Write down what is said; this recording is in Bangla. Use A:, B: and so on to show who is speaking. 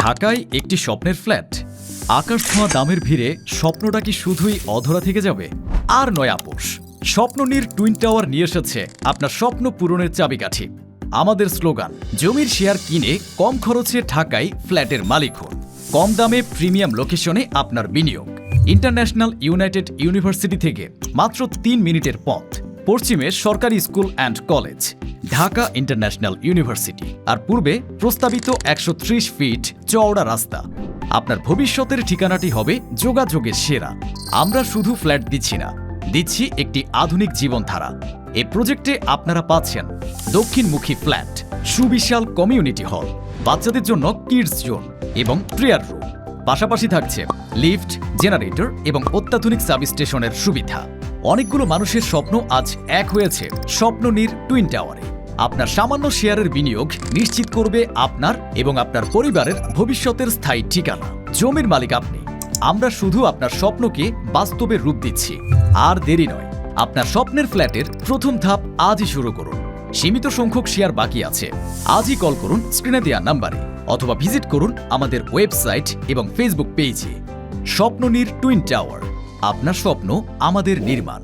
A: ঢাকায় একটি স্বপ্নের ফ্ল্যাট, আকাশ ছোঁয়া দামের ভিড়ে স্বপ্নটা কি শুধুই অধরা থেকে যাবে? আর নয় আপোষ, স্বপ্ননীর টুইন টাওয়ার নিয়ে এসেছে আপনার স্বপ্ন পূরণের চাবিকাঠি। আমাদের স্লোগান, জমির শেয়ার কিনে কম খরচে ঢাকায় ফ্ল্যাটের মালিক হন, কম দামে প্রিমিয়াম লোকেশনে আপনার বিনিয়োগ। ইন্টারন্যাশনাল ইউনাইটেড ইউনিভার্সিটি থেকে মাত্র ৩ মিনিটের পথ, পশ্চিমে সরকারি school and college Dhaka international university, আর পূর্বে প্রস্তাবিত ১৩০ ফিট চওড়া রাস্তা। আপনার ভবিষ্যতের ঠিকানাটি হবে যোগাযোগের সেরা। আমরা শুধু ফ্ল্যাট দিচ্ছি না, দিচ্ছি একটি আধুনিক জীবনধারা। এই প্রজেক্টে আপনারা পাচ্ছেন দক্ষিণমুখী ফ্ল্যাট, সুবিশাল কমিউনিটি হল, বাচ্চাদের জন্য কিডস জোন এবং প্রেয়ার রুম। পাশাপাশি থাকছে লিফট, জেনারেটর এবং অত্যাধুনিক সাবস্টেশনের সুবিধা। অনেকগুলো মানুষের স্বপ্ন আজ এক হয়েছে স্বপ্ননীর টুইন টাওয়ারে। আপনার সামান্য শেয়ারের বিনিয়োগ নিশ্চিত করবে আপনার এবং আপনার পরিবারের ভবিষ্যতের স্থায়ী ঠিকানা। জমির মালিক আপনি, আমরা শুধু আপনার স্বপ্নকে বাস্তবে রূপ দিচ্ছি। আর দেরি নয়, আপনার স্বপ্নের ফ্ল্যাটের প্রথম ধাপ আজই শুরু করুন। সীমিত সংখ্যক শেয়ার বাকি আছে। আজই কল করুন স্ক্রিনে দেওয়া নাম্বারে, অথবা ভিজিট করুন আমাদের ওয়েবসাইট এবং ফেসবুক পেজে। স্বপ্ননীর টুইন টাওয়ার, আপনার স্বপ্ন আমাদের নির্মাণ।